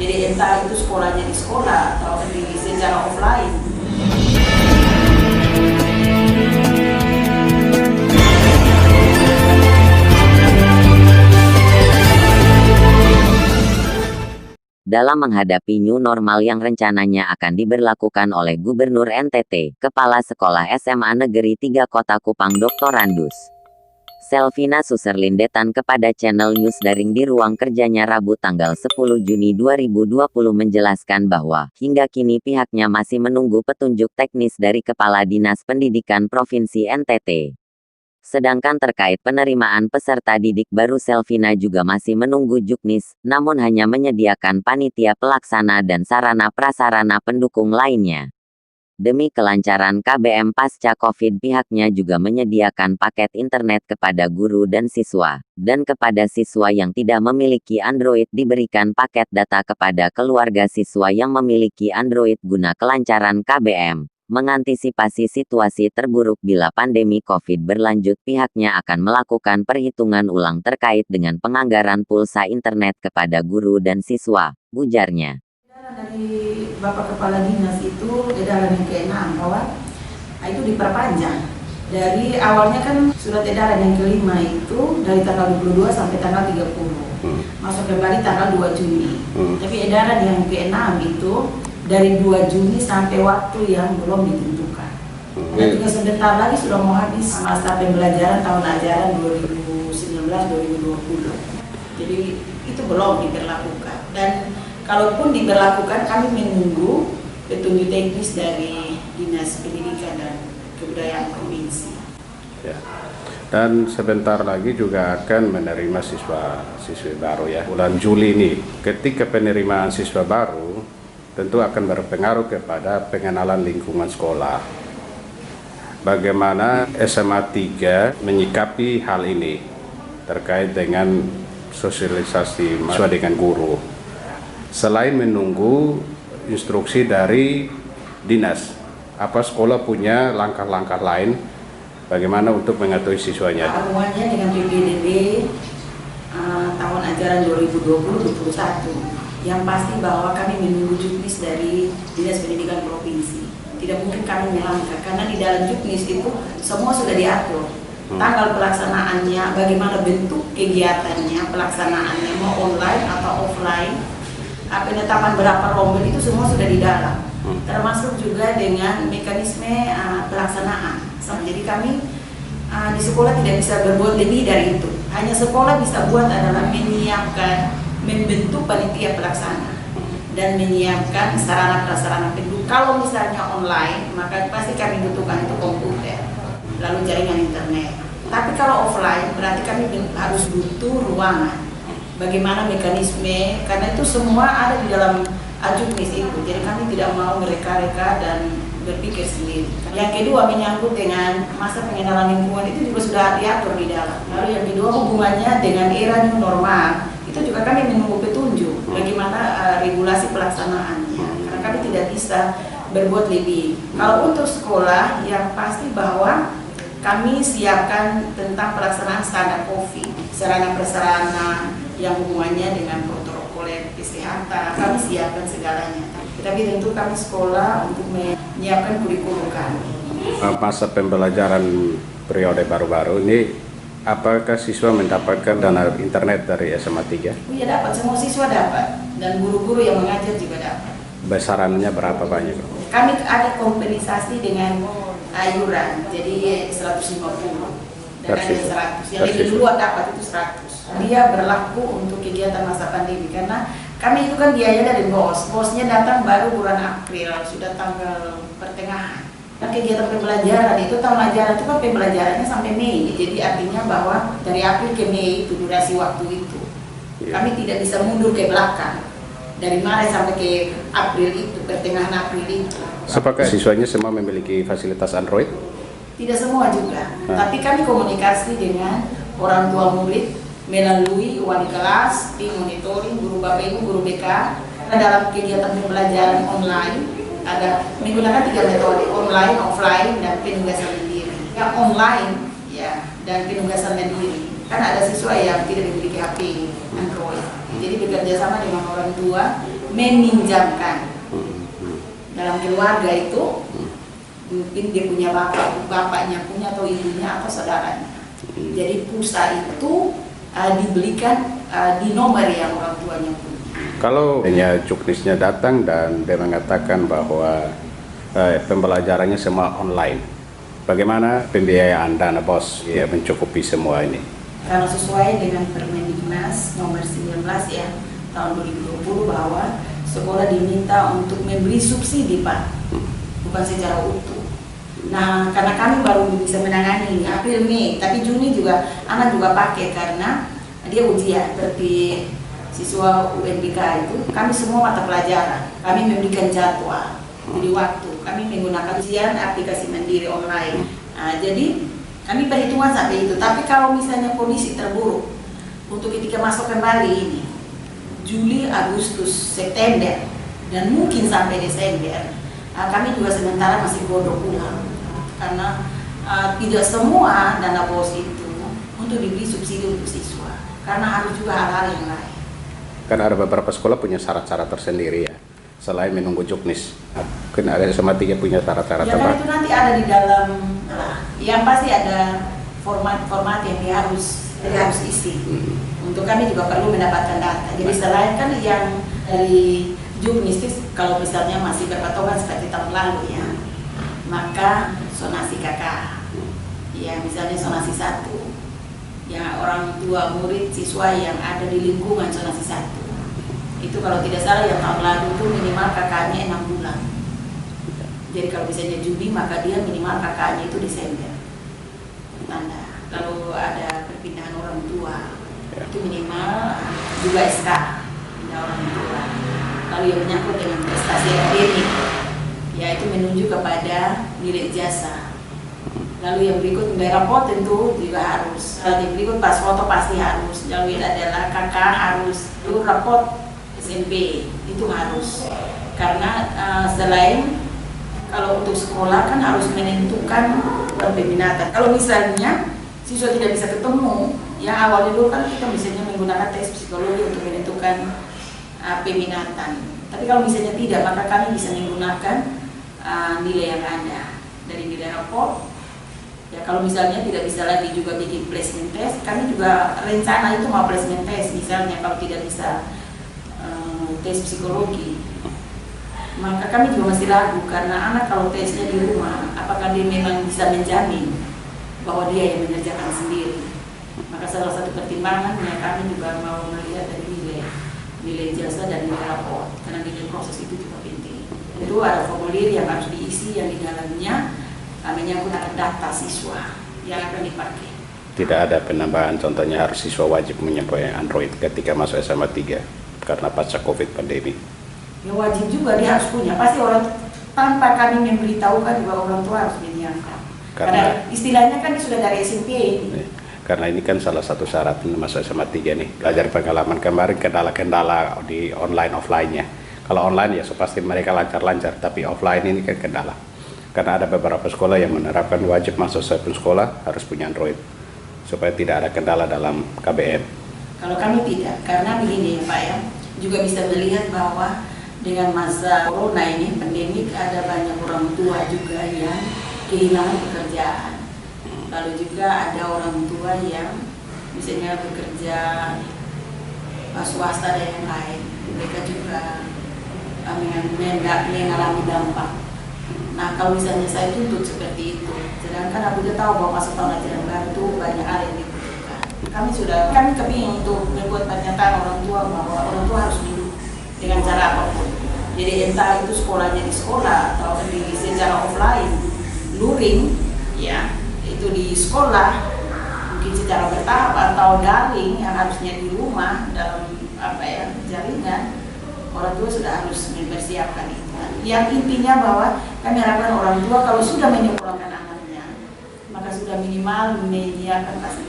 Jadi entah itu sekolahnya di sekolah atau secara offline. Dalam menghadapi new normal yang rencananya akan diberlakukan oleh Gubernur NTT, Kepala Sekolah SMA Negeri 3 Kota Kupang Dr. Randus Selvina Suserlindetan kepada channel News Daring di ruang kerjanya Rabu tanggal 10 Juni 2020 menjelaskan bahwa, hingga kini pihaknya masih menunggu petunjuk teknis dari Kepala Dinas Pendidikan Provinsi NTT. Sedangkan terkait penerimaan peserta didik baru Selvina juga masih menunggu juknis, namun hanya menyediakan panitia pelaksana dan sarana-prasarana pendukung lainnya. Demi kelancaran KBM pasca Covid, pihaknya juga menyediakan paket internet kepada guru dan siswa, dan kepada siswa yang tidak memiliki Android diberikan paket data kepada keluarga siswa yang memiliki Android guna kelancaran KBM. Mengantisipasi situasi terburuk bila pandemi Covid berlanjut, pihaknya akan melakukan perhitungan ulang terkait dengan penganggaran pulsa internet kepada guru dan siswa, ujarnya. Dari Bapak Kepala Dinas itu edaran yang ke-6 bahwa itu diperpanjang. Dari awalnya kan surat edaran yang ke-5 itu dari tanggal 22 sampai tanggal 30. Masuk kembali tanggal 2 Juni. Tapi edaran yang ke-6 itu dari 2 Juni sampai waktu yang belum ditentukan. Dan juga sebentar lagi sudah mau habis masa pembelajaran tahun ajaran 2019-2020. Jadi itu belum diberlakukan. Dan kalaupun diberlakukan, kami menunggu petunjuk teknis dari Dinas Pendidikan dan Kebudayaan Provinsi. Ya. Dan sebentar lagi juga akan menerima siswa-siswi baru ya. Bulan Juli ini, ketika penerimaan siswa baru, tentu akan berpengaruh kepada pengenalan lingkungan sekolah. Bagaimana SMA 3 menyikapi hal ini terkait dengan sosialisasi mahasiswa dengan guru. Selain menunggu instruksi dari dinas, apa sekolah punya langkah-langkah lain bagaimana untuk mengetahui siswanya? Hubungannya dengan PPDB tahun ajaran 2020-2021. Yang pasti bahwa kami menunggu juknis dari Dinas Pendidikan Provinsi. Tidak mungkin kami melangkah, karena di dalam juknis itu semua sudah diatur. Tanggal pelaksanaannya, bagaimana bentuk kegiatannya, pelaksanaannya, mau online atau offline, penetapan berapa rombel itu semua sudah di dalam. Termasuk juga dengan mekanisme pelaksanaan. Jadi kami di sekolah tidak bisa berbuat lebih dari itu. Hanya sekolah bisa buat adalah membentuk panitia pelaksana dan menyiapkan sarana-prasarana pendukung. Kalau misalnya online, maka pasti kami butuhkan itu komputer, lalu jaringan internet. Tapi kalau offline, berarti kami harus butuh ruangan. Bagaimana mekanisme, karena itu semua ada di dalam juknis itu. Jadi kami tidak mau mereka-reka dan berpikir sendiri. Yang kedua menyangkut dengan masa pengenalan lingkungan, itu juga sudah diatur di dalam. Lalu yang kedua hubungannya dengan era new normal. Itu juga kami menunggu petunjuk bagaimana regulasi pelaksanaannya, karena kami tidak bisa berbuat lebih. Kalau untuk sekolah, yang pasti bahwa kami siapkan tentang pelaksanaan standar COVID, sarana-prasarana yang hubungannya dengan protokol kesehatan, kami siapkan segalanya. Tapi tentu kami sekolah untuk menyiapkan kurikulum kami. Masa pembelajaran periode baru-baru ini, apakah siswa mendapatkan dana internet dari SMA 3? Iya dapat, semua siswa dapat, dan guru-guru yang mengajar juga dapat. Besarannya berapa banyak? Kami ada kompensasi dengan iuran, jadi 150 dan ada 100. Yang lebih dulu dapat itu 100. Dia berlaku untuk kegiatan masa pandemi, karena kami itu kan biaya dari bosnya datang baru bulan April, sudah tanggal pertengahan. Nah, kegiatan pembelajaran itu tahun ajaran itu kan pembelajarannya sampai Mei, jadi artinya bahwa dari April ke Mei itu durasi waktu itu. Kami tidak bisa mundur ke belakang dari Maret sampai ke April itu, pertengahan April itu. Apakah siswanya semua memiliki fasilitas Android? Tidak semua juga, tapi kami komunikasi dengan orang tua murid melalui wali kelas, tim monitoring, guru Bapak Ibu, guru BK. Karena dalam kegiatan pembelajaran online ada menggunakan 3 metode, online, offline, dan penugasan mandiri. Yang online ya dan penugasan mandiri, kan ada siswa yang tidak memiliki HP Android. Jadi bekerja sama dengan orang tua meminjamkan. Dalam keluarga itu mungkin dia punya bapaknya punya atau ibunya atau saudaranya. Jadi pulsa itu dibelikan di nomor yang orang tuanya punya. Kalau hanya juknisnya datang dan dia mengatakan bahwa pembelajarannya semua online, bagaimana pembiayaan dana BOS ya mencukupi semua ini? Karena sesuai dengan Permendiknas nomor 19 ya tahun 2020 bahwa sekolah diminta untuk memberi subsidi Pak, bukan secara utuh. Nah, karena kami baru bisa menangani ini April, Mei, tapi Juni juga anak juga pakai karena dia ujian seperti siswa UNBK itu kami semua mata pelajaran, kami memberikan jadwal, jadi waktu kami menggunakan ujian aplikasi mandiri online. Nah, jadi kami perhitungan sampai itu. Tapi kalau misalnya kondisi terburuk untuk ketika masuk kembali ini Juli, Agustus, September, dan mungkin sampai Desember, kami juga sementara masih godok ulang karena tidak semua dana BOS itu untuk diberi subsidi untuk siswa, karena harus juga hal-hal yang lain. Kan ada beberapa sekolah punya syarat-syarat tersendiri ya, selain menunggu juknis. Mungkin ada SMA 3 punya syarat-syarat ya, kan itu nanti ada di dalam, yang pasti ada format yang dia harus isi. Untuk kami juga perlu mendapatkan data. Jadi selain kan yang dari juknis, kalau misalnya masih berpatokan seperti tahun lalu ya, maka zonasi KK, ya misalnya zonasi 1, ya orang tua murid siswa yang ada di lingkungan zonasi 1. Itu kalau tidak salah yang tahun lalu itu minimal KK-nya 6 bulan. Jadi kalau misalnya Juni maka dia minimal KK-nya itu Desember. Tanda. Lalu ada perpindahan orang tua, itu minimal juga SK pindah orang tua. Lalu yang menyangkut dengan prestasi akademik, ya itu menunjuk kepada nilai jasa. Lalu yang berikut nilai raport tentu juga harus. Lalu yang berikut pas foto pasti harus. Lalu adalah KK harus. Lalu raport SMP itu harus. Karena selain kalau untuk sekolah kan harus menentukan peminatan. Kalau misalnya siswa tidak bisa ketemu, yang awalnya dulu kan kita misalnya menggunakan tes psikologi untuk menentukan peminatan. Tapi kalau misalnya tidak, maka kami bisa menggunakan nilai yang ada dari nilai raport. Ya kalau misalnya tidak bisa lagi juga bikin placement test, kami juga rencana itu mau placement test. Misalnya kalau tidak bisa tes psikologi, maka kami juga masih ragu karena anak kalau tesnya di rumah, apakah dia memang bisa menjamin bahwa dia yang mengerjakan sendiri. Maka salah satu pertimbangannya kami juga mau melihat dari nilai jasa dan nilai raport, karena nilai proses itu juga penting. Itu ada formulir yang harus diisi yang di dalamnya menyangkut data siswa yang akan dipakai. Tidak ada penambahan, contohnya harus siswa wajib menyampai Android ketika masuk SMA 3 karena pasca COVID pandemi. Ya wajib juga dia harus punya, pasti orang tanpa kami memberitahukan juga orang tua harus menyiapkan. Karena istilahnya kan sudah dari SMP ini. Karena ini kan salah satu syarat masuk SMA 3 nih. Belajar pengalaman kemarin kendala-kendala di online offline-nya. Kalau online ya pasti mereka lancar-lancar, tapi offline ini kan kendala. Karena ada beberapa sekolah yang menerapkan wajib masuk satu sekolah harus punya Android supaya tidak ada kendala dalam KBM. Kalau kami tidak, karena begini ya Pak ya, juga bisa melihat bahwa dengan masa corona ini, pandemik, ada banyak orang tua juga yang kehilangan pekerjaan. Lalu juga ada orang tua yang misalnya bekerja swasta dan yang lain, mereka juga mengalami dampak. Nah kalau misalnya saya tuntut seperti itu, sedangkan aku juga tahu bahwa masuk tahun ajaran baru itu banyak hal yang dibutuhkan. Kami kepingin untuk membuat pernyataan orang tua bahwa orang tua harus hidup dengan cara apapun. Jadi entah itu sekolahnya di sekolah atau di secara offline, luring, ya itu di sekolah, mungkin secara bertahap atau daring yang harusnya di rumah dalam jaringan, orang tua sudah harus mempersiapkan itu. Yang intinya bahwa kami harapkan orang tua kalau sudah menyekolahkan anaknya, maka sudah minimal menyiapkan fasilitas